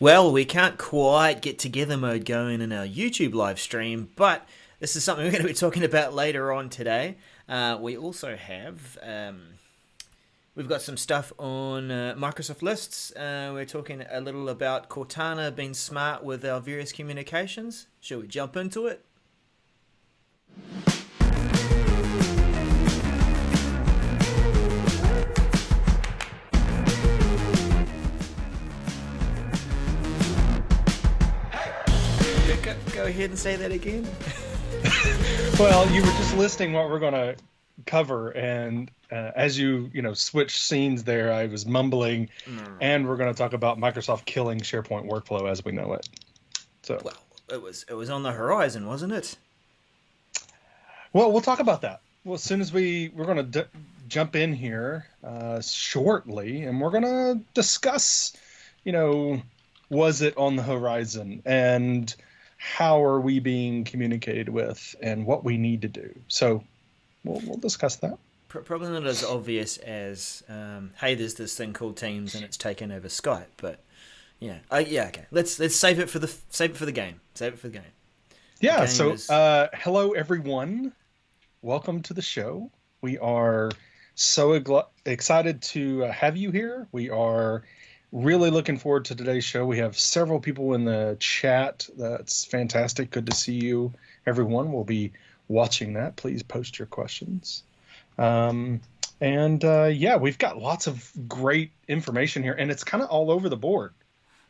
Well, we can't quite get together mode going in our YouTube live stream, but this is something we're going to be talking about later on today. We also have, we've got some stuff on Microsoft lists. We're talking a little about Cortana being smart with our various communications. Shall we jump into it? Go ahead and say that again. Well, you were just listing what we're going to cover, and as you switch scenes there, I was mumbling, and we're going to talk about Microsoft killing SharePoint workflow as we know it. So, well, it was on the horizon, wasn't it? Well, we'll talk about that. Well, as soon as we're going to jump in here shortly, and we're going to discuss, was it on the horizon, and how are we being communicated with, and what we need to do. So we'll discuss that. Probably not as obvious as, hey, there's this thing called Teams and it's taken over Skype. But yeah, okay. Let's save it for the game. Save it for the game. Yeah. So hello everyone, welcome to the show. We are so excited to have you here. We are really looking forward to today's show. We have several people in the chat. That's fantastic. Good to see you, everyone. We'll be watching that. Please post your questions. We've got lots of great information here, and it's kind of all over the board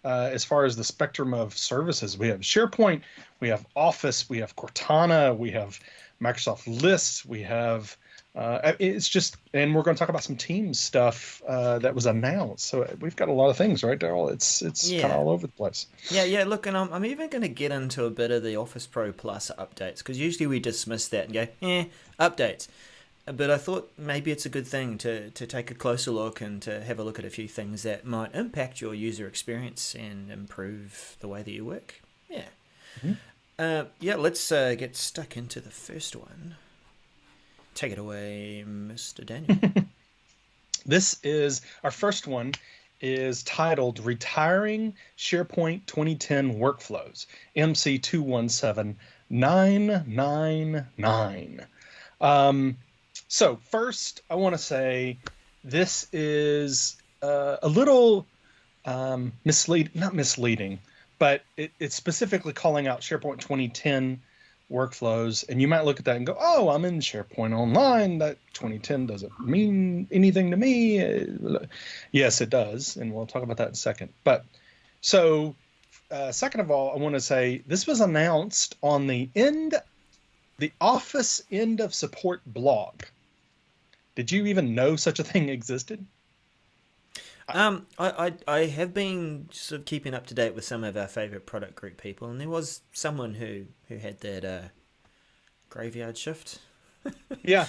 as far as the spectrum of services. We have SharePoint, we have Office, we have Cortana, we have Microsoft Lists, we have it's just, and we're going to talk about some Teams stuff that was announced. So we've got a lot of things, right, Darrell? It's kind of all over the place. Yeah. Look, and I'm even going to get into a bit of the Office Pro Plus updates, because usually we dismiss that and go, updates. But I thought maybe it's a good thing to take a closer look and to have a look at a few things that might impact your user experience and improve the way that you work. Yeah. Mm-hmm. Let's get stuck into the first one. Take it away, Mr. Daniel. This is our first one, is titled Retiring SharePoint 2010 Workflows, MC217999. So first, I want to say this is a little not misleading, but it's specifically calling out SharePoint 2010 workflows, and you might look at that and go, oh, I'm in SharePoint Online, that 2010 doesn't mean anything to me. Yes, it does, and we'll talk about that in a second. But so second of all, I want to say this was announced on the Office end of support blog. Did you even know such a thing existed? I have been sort of keeping up to date with some of our favorite product group people, and there was someone who had that graveyard shift. Yeah,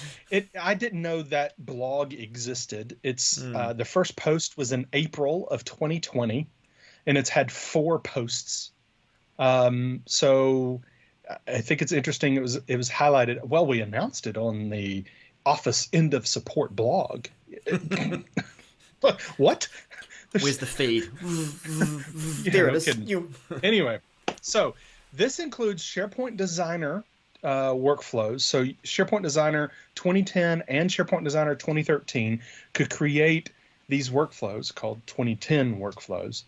I didn't know that blog existed. It's the first post was in April of 2020, and it's had 4 posts. So I think it's interesting. It was highlighted. Well, we announced it on the Office end of support blog. What? Where's the feed? There it is. Anyway, so this includes SharePoint Designer workflows. So SharePoint Designer 2010 and SharePoint Designer 2013 could create these workflows called 2010 workflows.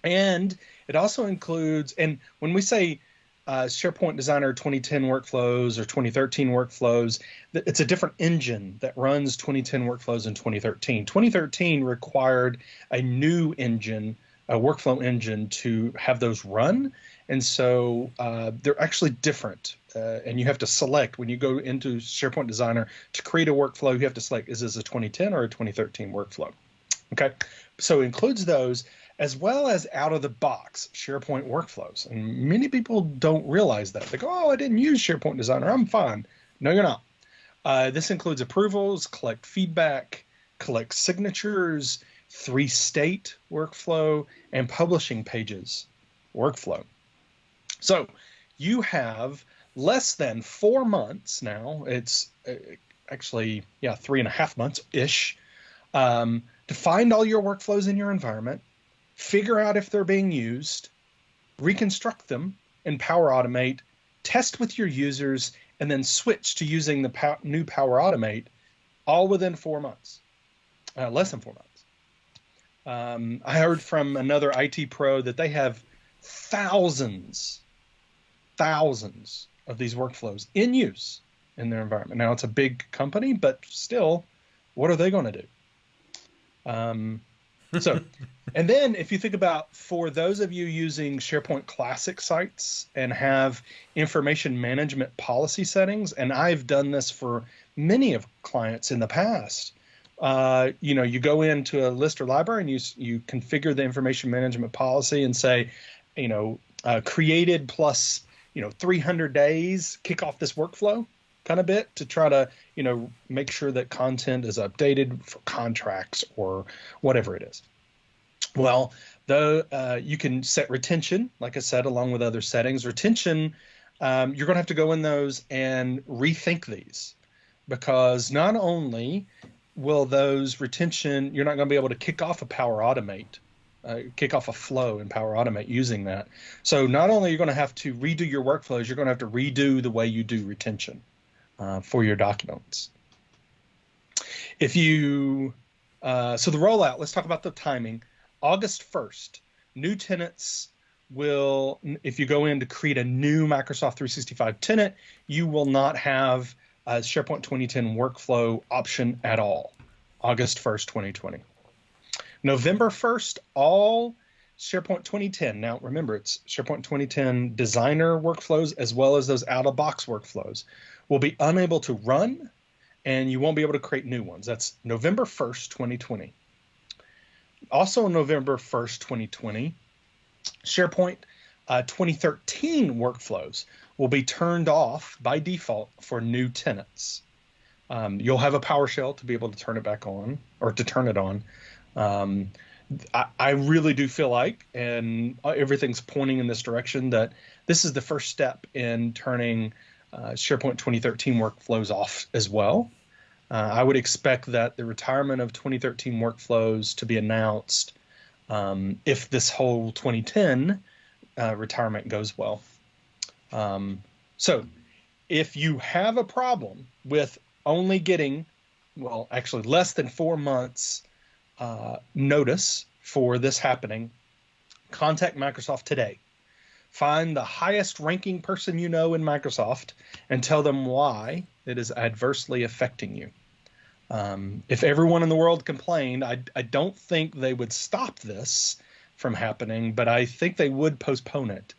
And it also includes, and when we say SharePoint Designer 2010 workflows or 2013 workflows, it's a different engine that runs 2010 workflows in 2013. 2013 required a new engine, a workflow engine, to have those run. And so they're actually different. And you have to select, when you go into SharePoint Designer to create a workflow, you have to select, is this a 2010 or a 2013 workflow? Okay, so it includes those, as well as out-of-the-box SharePoint workflows. And many people don't realize that. They go, oh, I didn't use SharePoint Designer, I'm fine. No, you're not. This includes approvals, collect feedback, collect signatures, 3-state workflow, and publishing pages workflow. So you have less than 4 months now. It's actually, 3.5 months-ish, to find all your workflows in your environment, figure out if they're being used, reconstruct them in Power Automate, test with your users, and then switch to using the new Power Automate all within 4 months, less than 4 months. I heard from another IT pro that they have thousands of these workflows in use in their environment. Now, it's a big company, but still, what are they going to do? So, and then if you think about, for those of you using SharePoint Classic sites and have information management policy settings, and I've done this for many of clients in the past, you go into a list or library and you configure the information management policy and say, created plus 300 days, kick off this workflow kind of bit to try to make sure that content is updated for contracts or whatever it is. Well, you can set retention, like I said, along with other settings. Retention, you're going to have to go in those and rethink these, because not only will those retention, you're not going to be able to kick off a Power Automate, kick off a flow in Power Automate using that. So not only are you going to have to redo your workflows, you're going to have to redo the way you do retention for your documents. If you, so the rollout, let's talk about the timing. August 1st, new tenants will, if you go in to create a new Microsoft 365 tenant, you will not have a SharePoint 2010 workflow option at all. August 1st, 2020. November 1st, all SharePoint 2010, now remember it's SharePoint 2010 designer workflows as well as those out-of-box workflows, will be unable to run, and you won't be able to create new ones. That's November 1st, 2020. Also on November 1st, 2020, SharePoint 2013 workflows will be turned off by default for new tenants. You'll have a PowerShell to be able to turn it back on, or to turn it on. I really do feel like, and everything's pointing in this direction, that this is the first step in turning SharePoint 2013 workflows off as well. I would expect that the retirement of 2013 workflows to be announced if this whole 2010 retirement goes well. So if you have a problem with only getting, well, actually less than 4 months notice for this happening, contact Microsoft today. Find the highest ranking person you know in Microsoft and tell them why it is adversely affecting you. If everyone in the world complained, I don't think they would stop this from happening, but I think they would postpone it,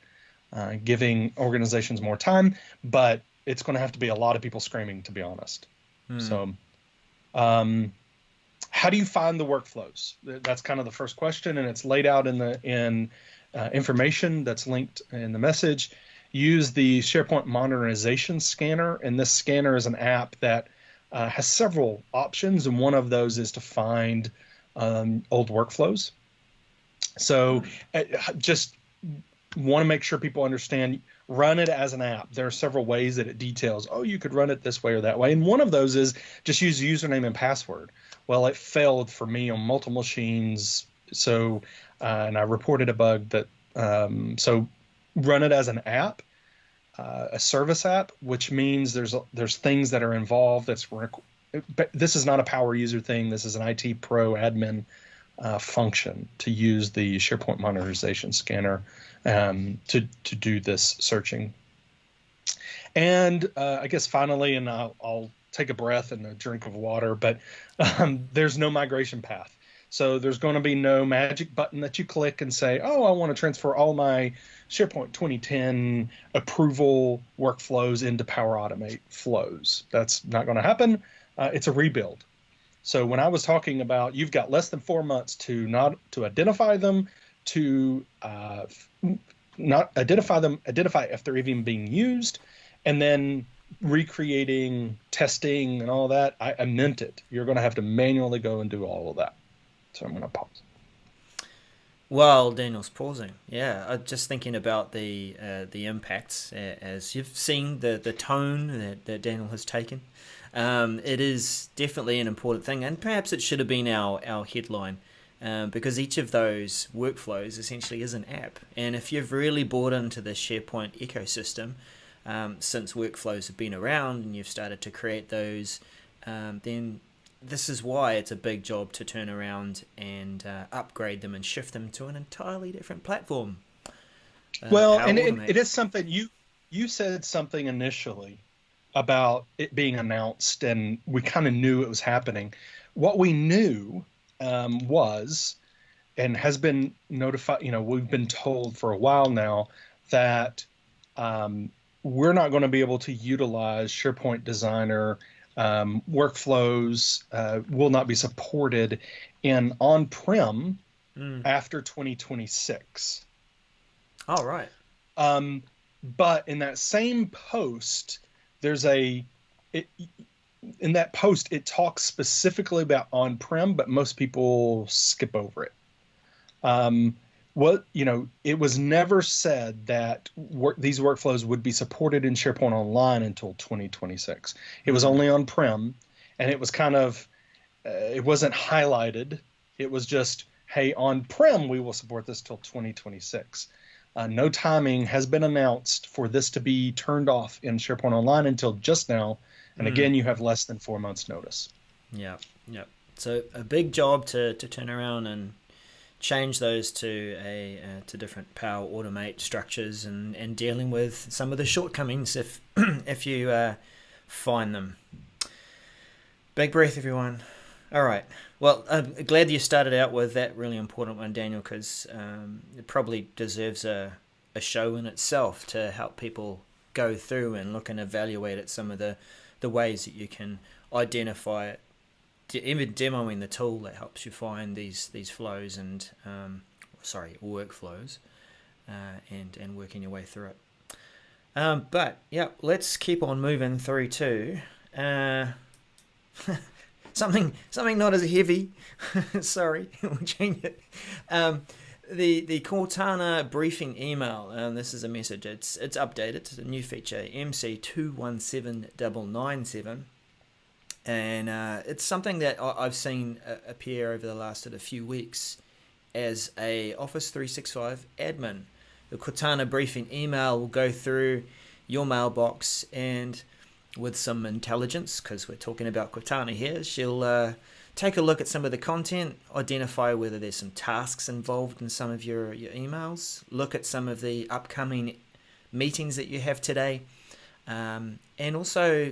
giving organizations more time. But it's going to have to be a lot of people screaming, to be honest. So how do you find the workflows? That's kind of the first question, and it's laid out in information that's linked in the message. Use the SharePoint Modernization Scanner, and this scanner is an app that has several options, and one of those is to find old workflows. So just want to make sure people understand, run it as an app. There are several ways that it details, you could run it this way or that way. And one of those is just use username and password. Well, it failed for me on multiple machines. So, and I reported a bug that, so run it as an app, a service app, which means there's things that are involved. This is not a power user thing. This is an IT pro admin function to use the SharePoint Modernization Scanner to do this searching. And I guess finally, and I'll take a breath and a drink of water, but there's no migration path. So there's going to be no magic button that you click and say, I want to transfer all my SharePoint 2010 approval workflows into Power Automate flows. That's not going to happen. It's a rebuild. So when I was talking about you've got less than 4 months to identify them, to not identify them, identify if they're even being used, and then recreating, testing, and all that, I meant it. You're going to have to manually go and do all of that. So I'm going to pause. While Daniel's pausing, I'm just thinking about the impacts as you've seen the tone that Daniel has taken. It is definitely an important thing, and perhaps it should have been our headline because each of those workflows essentially is an app. And if you've really bought into the SharePoint ecosystem since workflows have been around and you've started to create those, then this is why it's a big job to turn around and upgrade them and shift them to an entirely different platform. Well, and it is something you said something initially about it being announced, and we kind of knew it was happening. What we knew was, and has been notified, we've been told for a while now that we're not going to be able to utilize SharePoint Designer. Workflows will not be supported in on-prem after 2026. Oh, right. But in that same post, in that post, it talks specifically about on-prem, but most people skip over it. It was never said that these workflows would be supported in SharePoint Online until 2026. It was only on-prem, and it was kind of, it wasn't highlighted. It was just, hey, on-prem, we will support this till 2026. No timing has been announced for this to be turned off in SharePoint Online until just now. And again, you have less than 4 months notice. Yeah. So a big job to turn around and change those to to different Power Automate structures and dealing with some of the shortcomings if if you find them. Big breath, everyone. All right. Well, I'm glad you started out with that really important one, Daniel, because it probably deserves a show in itself to help people go through and look and evaluate at some of the ways that you can identify it, even demoing the tool that helps you find these flows and workflows and working your way through it. But yeah, let's keep on moving through to something not as heavy. Sorry, we'll change it. The Cortana Briefing email. This is a message. It's updated. It's a new feature, MC217997. And it's something that I've seen appear over the last few weeks as a Office 365 admin. The Cortana Briefing email will go through your mailbox, and with some intelligence, because we're talking about Cortana here, she'll take a look at some of the content, identify whether there's some tasks involved in some of your emails, look at some of the upcoming meetings that you have today, and also,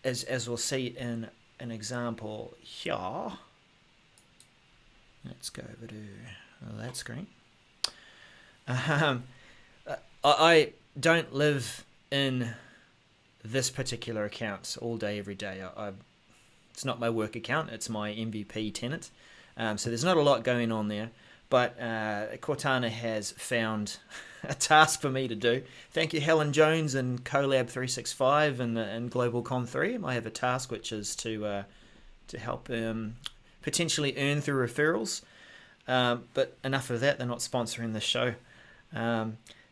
as we'll see in an example here, let's go over to that screen. I don't live in this particular account all day, every day. It's not my work account, it's my MVP tenant. So there's not a lot going on there. But Cortana has found a task for me to do. Thank you, Helen Jones and Colab 365 and Global Con 3. I have a task which is to help potentially earn through referrals. But enough of that, they're not sponsoring the show.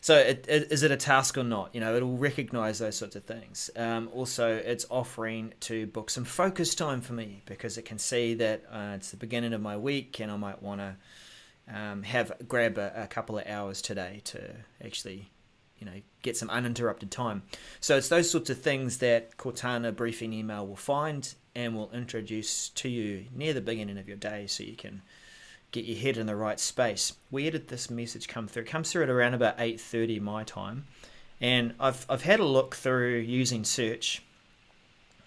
So is it a task or not? It'll recognize those sorts of things. Also, it's offering to book some focus time for me because it can see that it's the beginning of my week and I might want to grab a couple of hours today to actually, get some uninterrupted time. So it's those sorts of things that Cortana Briefing email will find and will introduce to you near the beginning of your day so you can get your head in the right space. Where did this message come through? It comes through at around about 8:30 my time, and I've had a look through using search,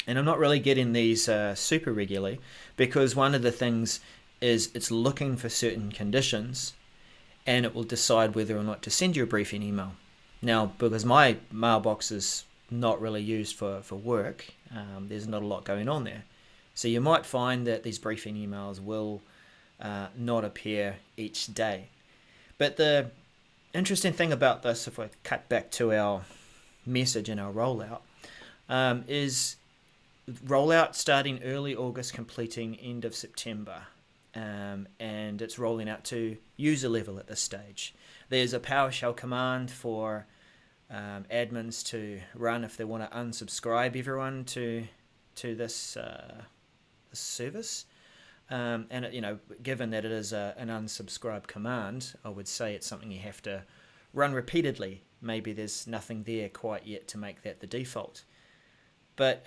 and I'm not really getting these super regularly because one of the things is it's looking for certain conditions, and it will decide whether or not to send you a briefing email. Now, because my mailbox is not really used for work, there's not a lot going on there, so you might find that these briefing emails will not appear each day. But the interesting thing about this, if I cut back to our message and our rollout, is rollout starting early August, completing end of September, and it's rolling out to user level at this stage. There's a PowerShell command for admins to run if they want to unsubscribe everyone to this service. And it, given that it is an unsubscribe command, I would say it's something you have to run repeatedly. Maybe there's nothing there quite yet to make that the default. But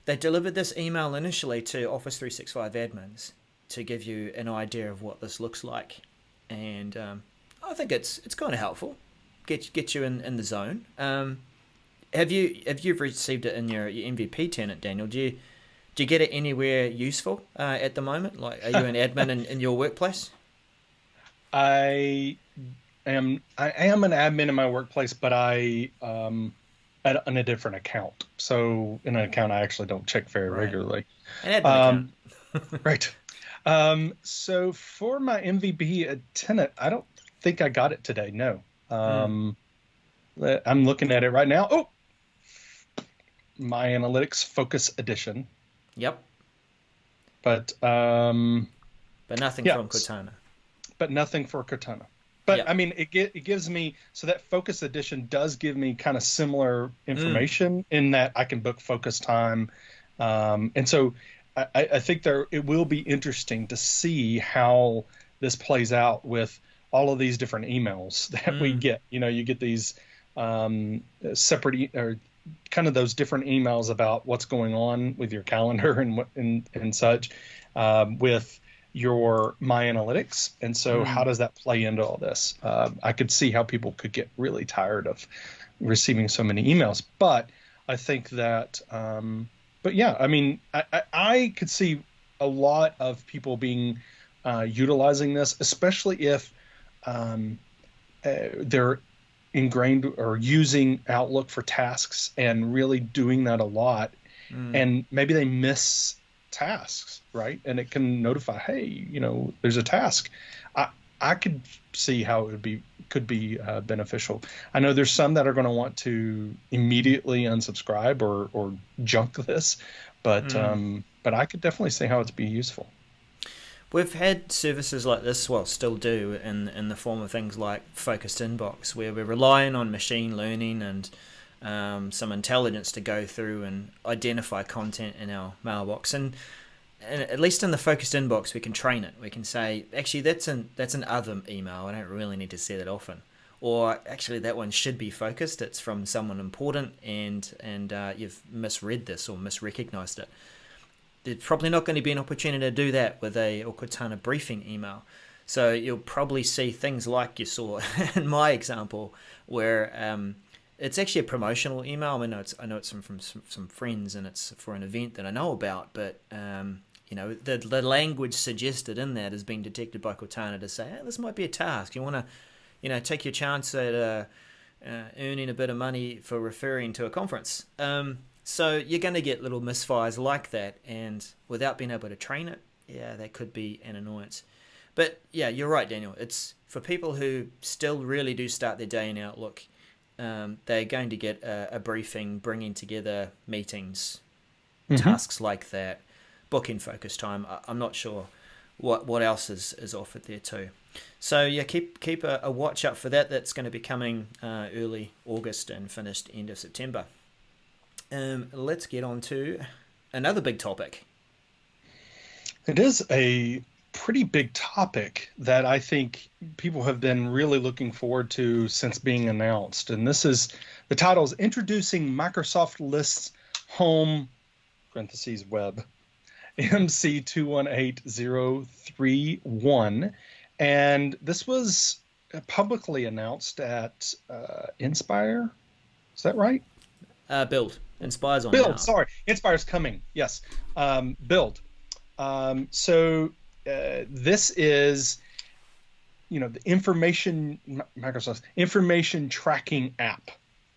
they delivered this email initially to Office 365 admins to give you an idea of what this looks like, and I think it's kind of helpful. Get you in the zone. Have you received it in your MVP tenant, Daniel? Do you get it anywhere useful at the moment? Like, are you an admin in your workplace? I am an admin in my workplace, but I on a different account. So in an account I actually don't check very regularly. An admin account. Right. So for my MVP tenant, I don't think I got it today. No. I'm looking at it right now. Oh, My Analytics Focus Edition. Yep. But nothing from Cortana. But nothing for Cortana. But yep. I mean, it gives me, so that Focus Edition does give me kind of similar information in that I can book focus time, and so I think it will be interesting to see how this plays out with all of these different emails that we get. You get these separate or kind of those different emails about what's going on with your calendar and such with your My Analytics. And so how does that play into all this? I could see how people could get really tired of receiving so many emails, but I think that, but yeah, I mean, I could see a lot of people being utilizing this, especially if they're ingrained or using Outlook for tasks and really doing that a lot. And maybe they miss tasks, right? And it can notify, hey, there's a task. I could see how it could be beneficial. I know there's some that are going to want to immediately unsubscribe or junk this, but I could definitely see how it'd be useful. We've had services like this, still do, in the form of things like Focused Inbox, where we're relying on machine learning and some intelligence to go through and identify content in our mailbox. And at least in the Focused Inbox, we can train it. We can say, actually, that's an other email. I don't really need to see that often. Or actually, that one should be focused. It's from someone important, and you've misread this or misrecognized it. There's probably not going to be an opportunity to do that with a Cortana Briefing email. So you'll probably see things like you saw in my example, where it's actually a promotional email. I know it's from some friends, and it's for an event that I know about. But the language suggested in that has been detected by Cortana to say, hey, this might be a task. You want to, take your chance at earning a bit of money for referring to a conference. So you're going to get little misfires like that, and without being able to train it, that could be an annoyance. But yeah, you're right, Daniel. It's for people who still really do start their day in Outlook. They're going to get a briefing, bringing together meetings, tasks like that, booking focus time. I'm not sure what else is offered there too. So yeah, keep a watch out for that. That's going to be coming early August and finished end of September. Let's get on to another big topic. It is a pretty big topic that I think people have been really looking forward to since being announced. And this is, the title is Introducing Microsoft Lists Home (web) MC 218031. And this was publicly announced at Inspire. Is that right? Build. Inspire's on Build, now. Sorry. Inspire's coming. Yes. Build. So this is, the Microsoft's information tracking app.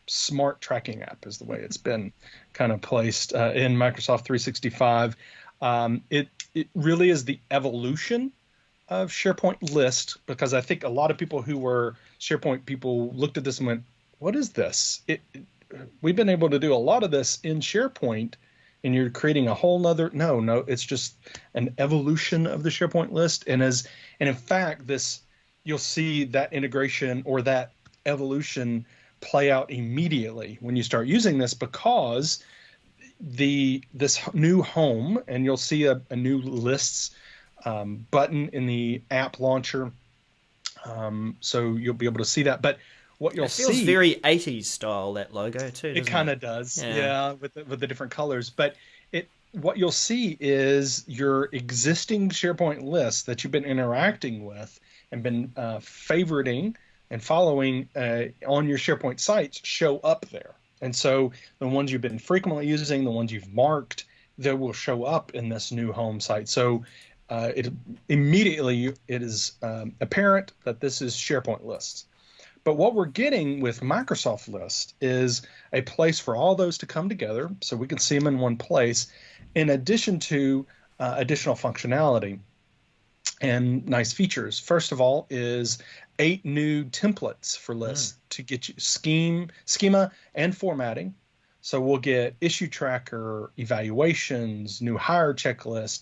Smart tracking app is the way it's been kind of placed in Microsoft 365. It really is the evolution of SharePoint List, because I think a lot of people who were SharePoint people looked at this and went, what is this? We've been able to do a lot of this in SharePoint, and you're creating a whole nother. No, it's just an evolution of the SharePoint list. And in fact, you'll see that integration or that evolution play out immediately when you start using this, because this new home, and you'll see a new lists button in the app launcher. So you'll be able to see that. But what you'll see... It feels very 80s style, that logo, too, doesn't it? It kind of does, yeah, with the different colors. But what you'll see is your existing SharePoint list that you've been interacting with and been favoriting and following on your SharePoint sites show up there. And so the ones you've been frequently using, the ones you've marked, they will show up in this new home site. So it is apparent that this is SharePoint lists. But what we're getting with Microsoft List is a place for all those to come together so we can see them in one place, in addition to additional functionality and nice features. First of all is 8 new templates for lists to get you schema and formatting. So we'll get issue tracker, evaluations, new hire checklist,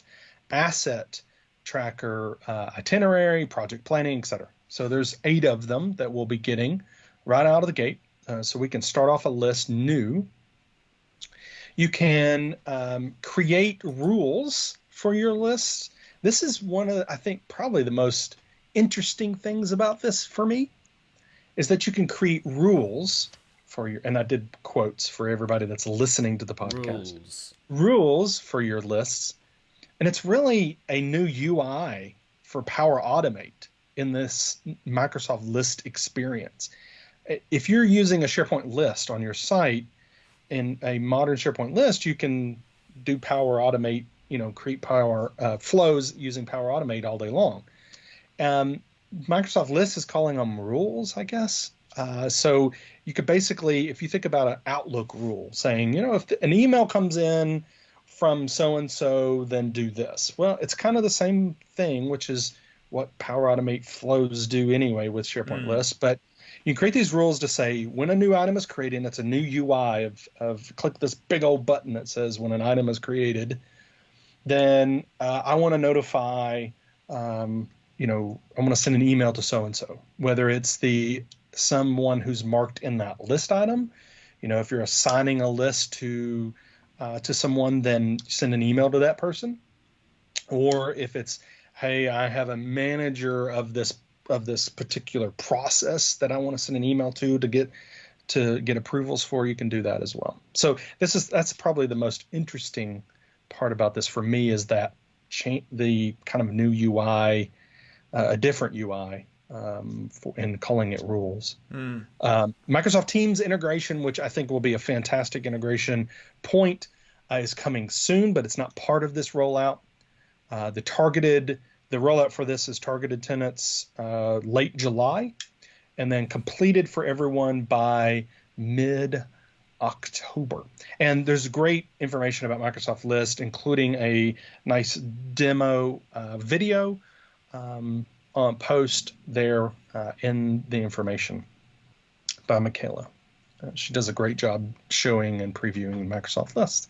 asset tracker, itinerary, project planning, etc. So there's 8 of them that we'll be getting right out of the gate. So we can start off a list new. You can create rules for your lists. This is one of, I think, probably the most interesting things about this for me, is that you can create rules for your, and I did quotes for everybody that's listening to the podcast. Rules for your lists. And it's really a new UI for Power Automate in this Microsoft List experience. If you're using a SharePoint list on your site, in a modern SharePoint list, you can do Power Automate, create Power flows using Power Automate all day long. Microsoft List is calling them rules, I guess. So you could basically, if you think about an Outlook rule saying, if an email comes in from so-and-so, then do this. Well, it's kind of the same thing, which is what Power Automate flows do anyway with SharePoint lists. But you create these rules to say when a new item is created, and it's a new UI of click this big old button that says when an item is created, then I want to notify, I want to send an email to so-and-so, whether it's someone who's marked in that list item. If you're assigning a list to someone, then send an email to that person. Or if it's, hey, I have a manager of this particular process that I want to send an email to get approvals for, you can do that as well. So that's probably the most interesting part about this for me, is that the kind of new UI, a different UI, and calling it rules. Microsoft Teams integration, which I think will be a fantastic integration point, is coming soon, but it's not part of this rollout. The rollout for this is targeted tenants late July, and then completed for everyone by mid-October. And there's great information about Microsoft List, including a nice demo video on post there in the information by Michaela. She does a great job showing and previewing Microsoft List.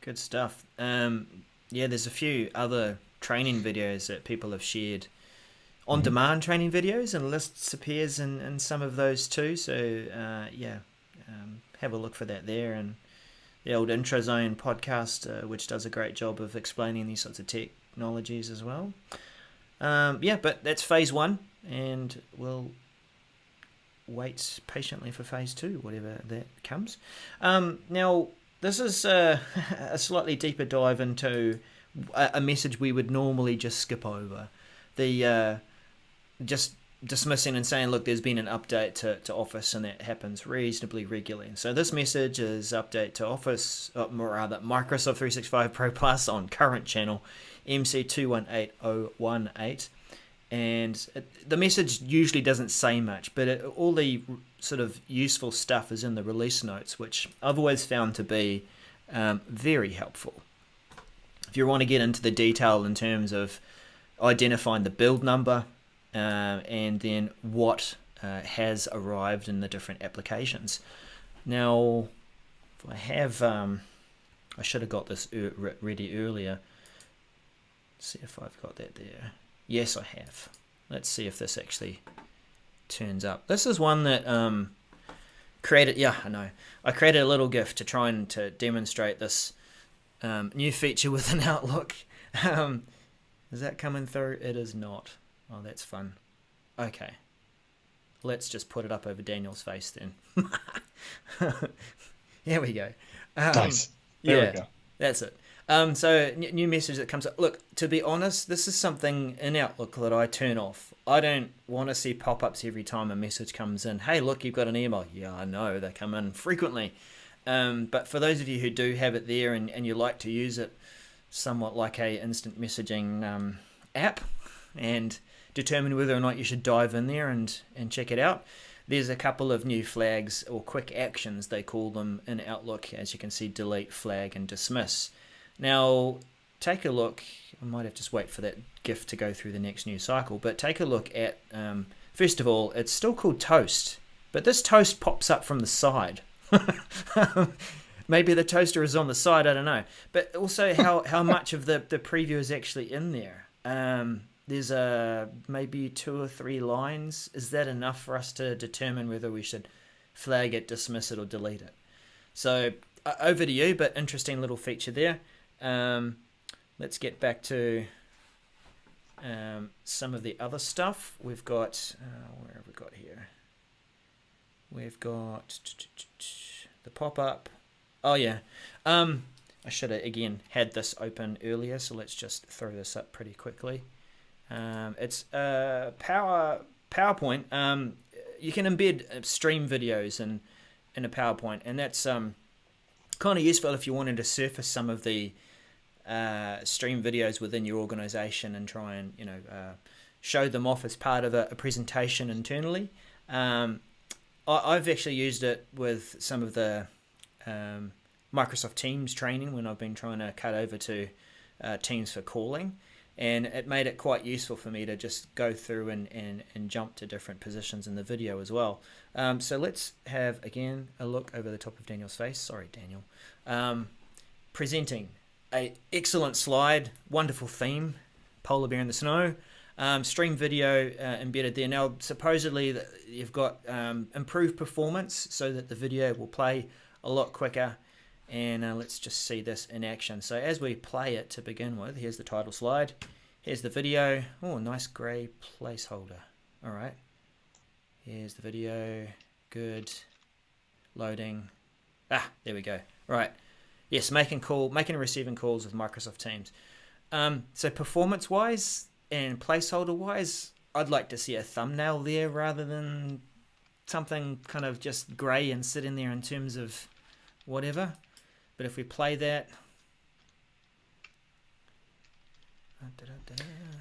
Good stuff. There's a few other training videos that people have shared, on-demand training videos, and Lists appears in some of those too. So have a look for that there, and the old Intro Zone podcast, which does a great job of explaining these sorts of technologies as well. But that's phase 1, and we'll wait patiently for phase 2, whatever that comes. Now, this is a slightly deeper dive into a message we would normally just skip over. The just dismissing and saying, look, there's been an update to Office, and that happens reasonably regularly. So this message is update to Office, Microsoft 365 Pro Plus on current channel MC218018. And the message usually doesn't say much, but all the sort of useful stuff is in the release notes, which I've always found to be very helpful. If you want to get into the detail in terms of identifying the build number and then what has arrived in the different applications. Now, if I have, I should have got this ready earlier. Let's see if I've got that there. Yes, I have. Let's see if this actually turns up. This is one that I created a little GIF to demonstrate this new feature within Outlook. Is that coming through? It is not. Oh, that's fun. Okay. Let's just put it up over Daniel's face then. Here we go. Nice. There we go. That's it. So new message that comes up. Look, to be honest, this is something in Outlook that I turn off. I don't want to see pop-ups every time a message comes in. Hey, look, you've got an email. Yeah, I know. They come in frequently. But for those of you who do have it there and you like to use it somewhat like a instant messaging app and determine whether or not you should dive in there and check it out, there's a couple of new flags, or quick actions they call them, in Outlook. As you can see, delete, flag, and dismiss. Now, take a look. I might have to just wait for that GIF to go through the next news cycle, but take a look at, first of all, it's still called toast, but this toast pops up from the side. Maybe the toaster is on the side, I don't know. But also how much of the preview is actually in there. There's maybe 2 or 3 lines. Is that enough for us to determine whether we should flag it, dismiss it, or delete it? So over to you, but interesting little feature there. Let's get back to some of the other stuff. We've got, where have we got here? We've got the pop-up. Oh yeah, I should have again had this open earlier, so let's just throw this up pretty quickly. It's PowerPoint. You can embed stream videos in a PowerPoint, and that's kind of useful if you wanted to surface some of the stream videos within your organization and try and show them off as part of a presentation internally. I've actually used it with some of the Microsoft Teams training when I've been trying to cut over to Teams for calling, and it made it quite useful for me to just go through and jump to different positions in the video as well. So let's have again a look over the top of Daniel's face. Sorry, Daniel. Presenting a excellent slide, wonderful theme, polar bear in the snow. Stream video embedded there. Now, supposedly you've got improved performance so that the video will play a lot quicker. And let's just see this in action. So as we play it to begin with, here's the title slide. Here's the video. Oh, nice grey placeholder. All right. Here's the video. Good. Loading. Ah, there we go. Right. Yes, making and receiving calls with Microsoft Teams. So performance-wise and placeholder-wise, I'd like to see a thumbnail there rather than something kind of just grey and sitting there in terms of whatever. But if we play that,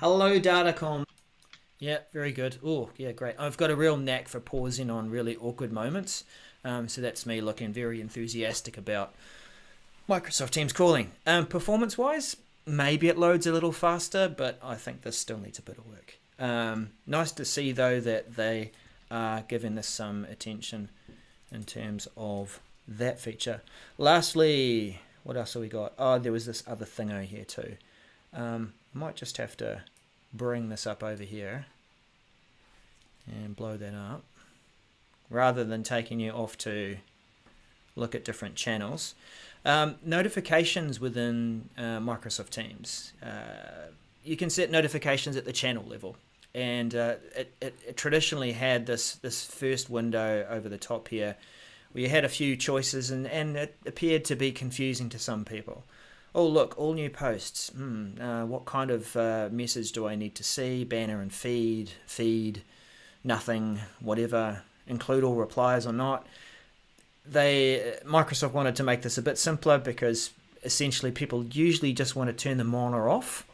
hello Datacom. Yeah, very good. Oh, yeah, great. I've got a real knack for pausing on really awkward moments. So that's me looking very enthusiastic about Microsoft Teams calling. Performance-wise, maybe it loads a little faster, but I think this still needs a bit of work. Nice to see, though, that they are giving this some attention in terms of that feature. Lastly, what else have we got? Oh, there was this other thingo here too. I might just have to bring this up over here and blow that up rather than taking you off to look at different channels. Notifications within Microsoft Teams. You can set notifications at the channel level, and it traditionally had this first window over the top here. We had a few choices, and it appeared to be confusing to some people. Oh, look, all new posts. What kind of message do I need to see? Banner and feed, nothing, whatever. Include all replies or not. Microsoft wanted to make this a bit simpler because essentially people usually just want to turn them on or off.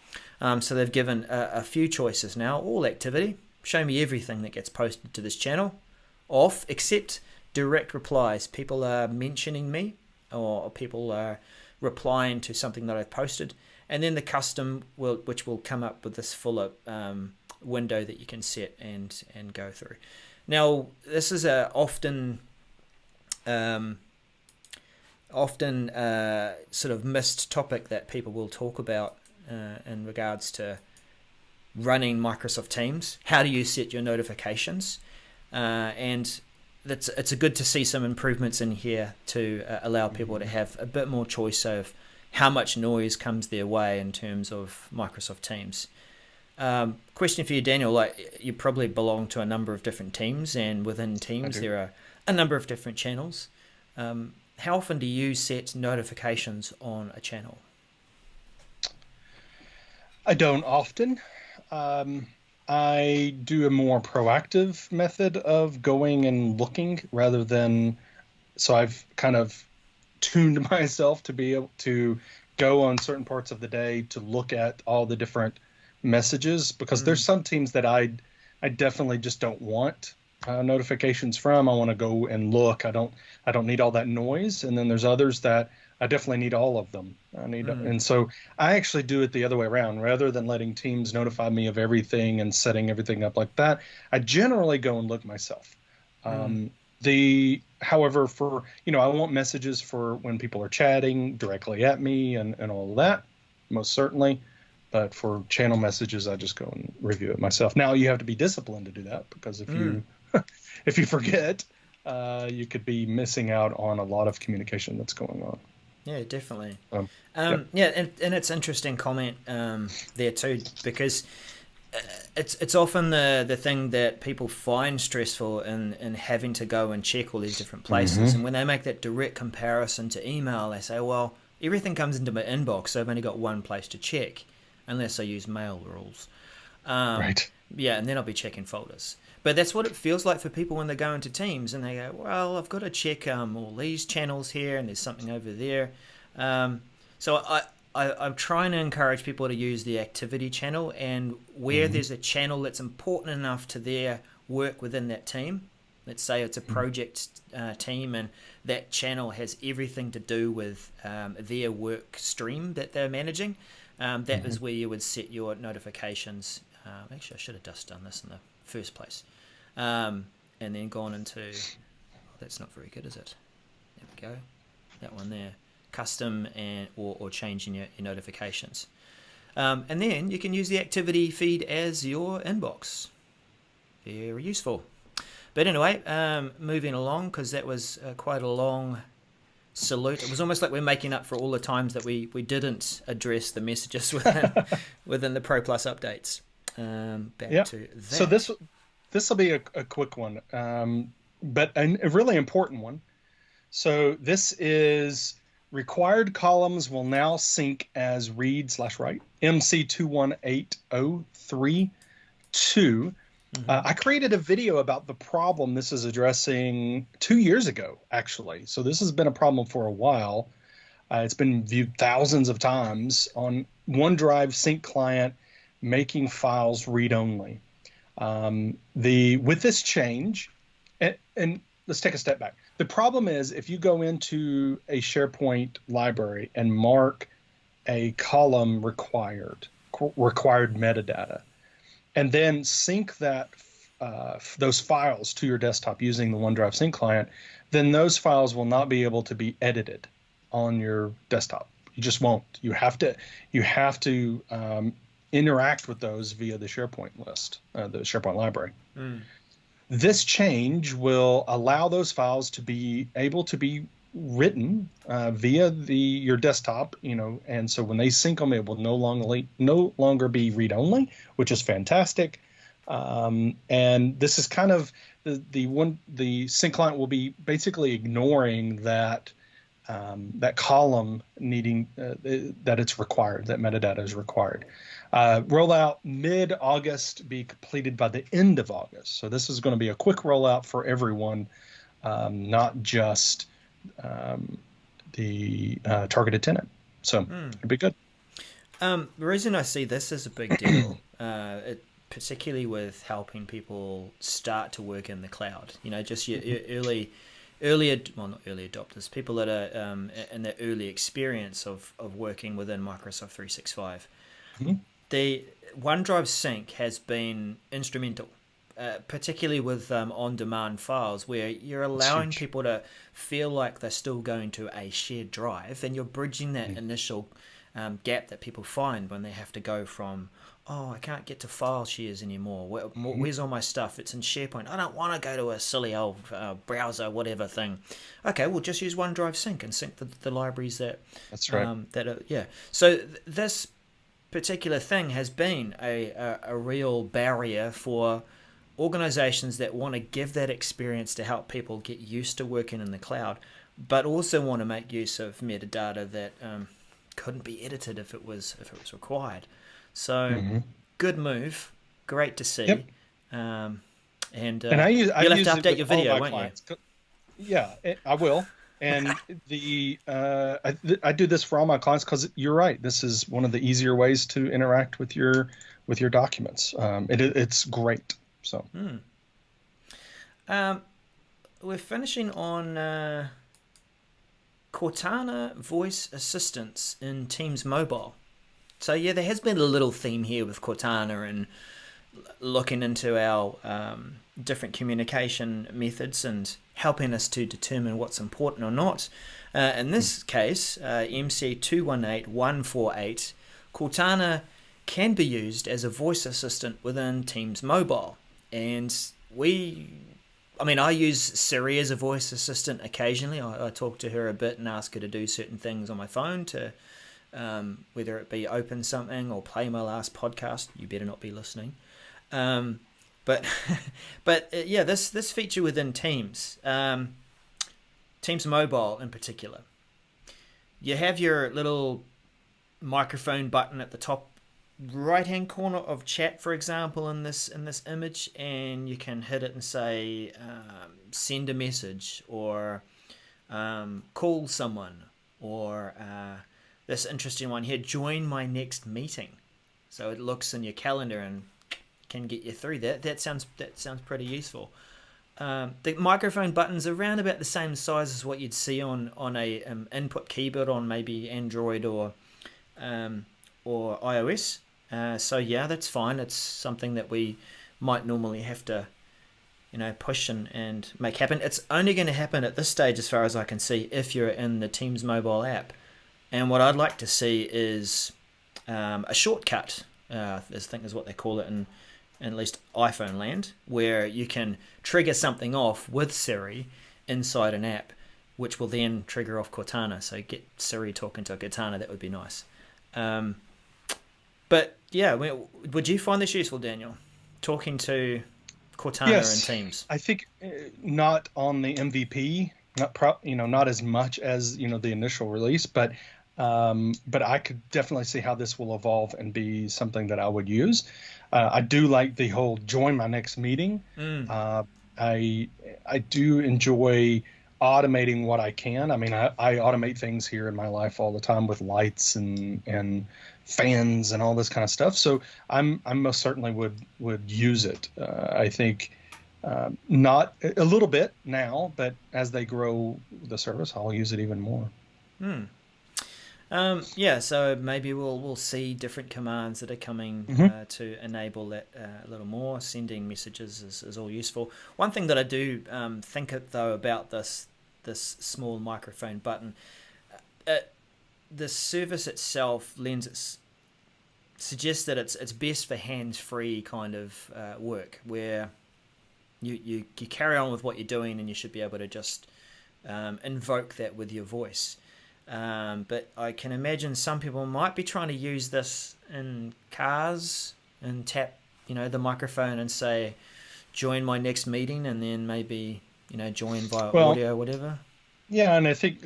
So they've given a few choices now. All activity. Show me everything that gets posted to this channel. Off, except direct replies. People are mentioning me, or people are replying to something that I've posted, and then the custom which will come up with this fuller window that you can set and go through. Now, this is a often sort of missed topic that people will talk about in regards to running Microsoft Teams. How do you set your notifications? And it's good to see some improvements in here to allow people to have a bit more choice of how much noise comes their way in terms of Microsoft Teams. Question for you, Daniel. Like, you probably belong to a number of different teams, and within teams there are a number of different channels. How often do you set notifications on a channel? I don't often. I do a more proactive method of going and looking rather than, so I've kind of tuned myself to be able to go on certain parts of the day to look at all the different messages, because there's some teams that I definitely just don't want notifications from. I want to go and look. I don't need all that noise. And then there's others that I definitely need all of them. And so I actually do it the other way around. Rather than letting teams notify me of everything and setting everything up like that, I generally go and look myself. However, for, I want messages for when people are chatting directly at me and all of that, most certainly. But for channel messages, I just go and review it myself. Now, you have to be disciplined to do that, because if you if you forget, you could be missing out on a lot of communication that's going on. Yeah, definitely. Yeah, and it's interesting comment there too, because it's often the thing that people find stressful in having to go and check all these different places. And when they make that direct comparison to email, they say, well, everything comes into my inbox, so I've only got one place to check, unless I use mail rules. Right. Yeah, and then I'll be checking folders. But that's what it feels like for people when they go into Teams and they go, well, I've got to check all these channels here, and there's something over there. So I'm trying to encourage people to use the activity channel, and where there's a channel that's important enough to their work within that team. Let's say it's a project team, and that channel has everything to do with their work stream that they're managing. That is where you would set your notifications. Actually, I should have just done this in the first place. And then gone into, that's not very good, is it? There we go. That one there. Custom or changing your notifications. And then you can use the activity feed as your inbox. Very useful. But anyway, moving along, because that was quite a long salute. It was almost like we're making up for all the times that we didn't address the messages within the Pro Plus updates. Back to that. So this will be a quick one, but a really important one. So this is required columns will now sync as read/write MC218032. I created a video about the problem this is addressing 2 years ago, actually. So this has been a problem for a while. It's been viewed thousands of times on OneDrive sync client, making files read-only. With this change, and let's take a step back. The problem is if you go into a SharePoint library and mark a column required metadata, and then sync those files to your desktop using the OneDrive sync client, then those files will not be able to be edited on your desktop. You just won't. You have to interact with those via the SharePoint list, the SharePoint library. This change will allow those files to be able to be written via your desktop, and so when they sync them, it will no longer be read-only, which is fantastic. And this is kind of the sync client will be basically ignoring that column needing that it's required, that metadata is required. Rollout mid-August, be completed by the end of August. So this is going to be a quick rollout for everyone, not just the targeted tenant. So it'd be good. The reason I see this as a big deal, particularly with helping people start to work in the cloud, just your early not early adopters, people that are in the early experience of working within Microsoft 365. The OneDrive sync has been instrumental, particularly with on-demand files, where you're allowing people to feel like they're still going to a shared drive, and you're bridging that initial gap that people find when they have to go from oh, I can't get to file shares anymore. Where's all my stuff? It's in SharePoint. I don't want to go to a silly old browser, whatever thing. Okay, we'll just use OneDrive Sync and sync the libraries that. That's right. Yeah. So this particular thing has been a real barrier for organizations that want to give that experience to help people get used to working in the cloud, but also want to make use of metadata that couldn't be edited if it was required. So good move, great to see. Yep. And you'll have to update your video, won't you? Yeah, I will. And I do this for all my clients because you're right. This is one of the easier ways to interact with your documents. It's great. So we're finishing on Cortana voice assistants in Teams Mobile. So yeah, there has been a little theme here with Cortana and looking into our different communication methods and helping us to determine what's important or not. In this case, MC 218148, Cortana can be used as a voice assistant within Teams Mobile. And I use Siri as a voice assistant occasionally. I talk to her a bit and ask her to do certain things on my phone to whether it be open something or play my last podcast. You better not be listening. But this feature within Teams, Teams Mobile in particular, you have your little microphone button at the top right hand corner of chat, for example, in this image, and you can hit it and say send a message or call someone, or this interesting one here, join my next meeting. So it looks in your calendar and can get you through that. That sounds pretty useful. The microphone button's around about the same size as what you'd see on a input keyboard on maybe Android or iOS. So yeah, that's fine. It's something that we might normally have to, push and make happen. It's only going to happen at this stage, as far as I can see, if you're in the Teams mobile app. And what I'd like to see is a shortcut. I think is what they call it in at least iPhone land, where you can trigger something off with Siri inside an app, which will then trigger off Cortana. So get Siri talking to Cortana. That would be nice. But yeah, would you find this useful, Daniel? Talking to Cortana and Teams? I think not on the MVP, not as much as the initial release, but I could definitely see how this will evolve and be something that I would use. I do like the whole join my next meeting. I do enjoy automating what I can. I mean, I automate things here in my life all the time with lights and fans and all this kind of stuff. So I most certainly would use it. I think not a little bit now, but as they grow the service, I'll use it even more. So maybe we'll see different commands that are coming to enable that a little more. Sending messages is all useful. One thing that I do think though about this small microphone button, the service itself suggests that it's best for hands-free kind of work, where you carry on with what you're doing and you should be able to just invoke that with your voice. But I can imagine some people might be trying to use this in cars and tap, the microphone and say, join my next meeting, and then maybe, join via audio or whatever. Yeah, and I think,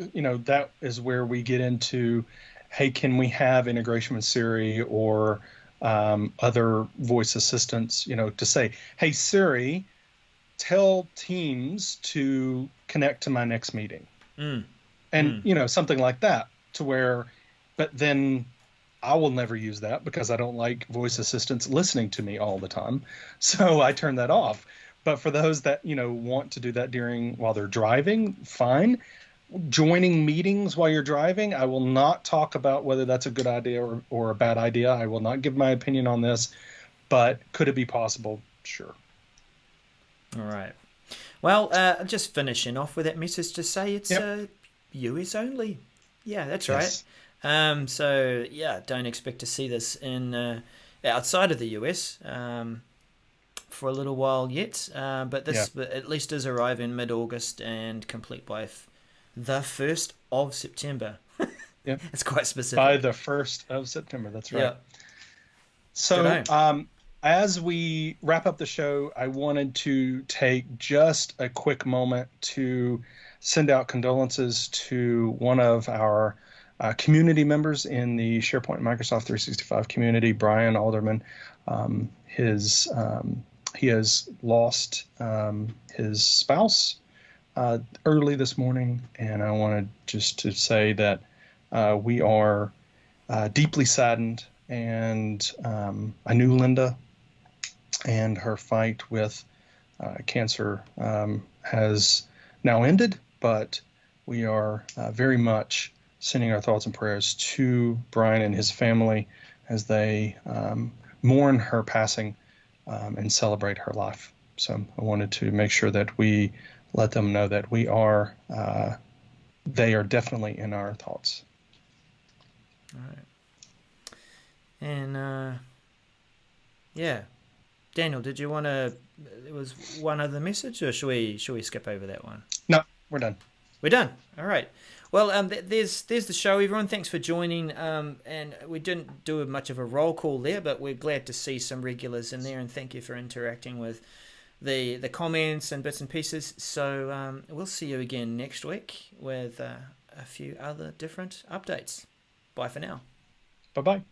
that is where we get into, hey, can we have integration with Siri or other voice assistants, to say, hey, Siri, tell Teams to connect to my next meeting. And, something like that, to where, but then I will never use that because I don't like voice assistants listening to me all the time. So I turn that off. But for those that, want to do that while they're driving, fine. Joining meetings while you're driving, I will not talk about whether that's a good idea or a bad idea. I will not give my opinion on this, but could it be possible? Sure. All right. Well, just finishing off with that message to say it's US only. Yeah, that's right. So yeah, don't expect to see this in outside of the US for a little while yet. But this at least does arrive in mid-August and complete by the 1st of September. Yeah, it's quite specific. By the 1st of September, that's right. Yeah. So as we wrap up the show, I wanted to take just a quick moment to send out condolences to one of our community members in the SharePoint Microsoft 365 community, Brian Alderman. He has lost his spouse early this morning, and I wanted just to say that we are deeply saddened, and I knew Linda, and her fight with cancer has now ended, but we are very much sending our thoughts and prayers to Brian and his family as they mourn her passing and celebrate her life. So I wanted to make sure that we let them know that we are, they are definitely in our thoughts. All right. And Daniel, did you want to? There was one other message, or should we skip over that one? No, we're done. We're done. All right. Well, there's the show, everyone. Thanks for joining. And we didn't do much of a roll call there, but we're glad to see some regulars in there, and thank you for interacting with the comments and bits and pieces. So we'll see you again next week with a few other different updates. Bye for now. Bye-bye.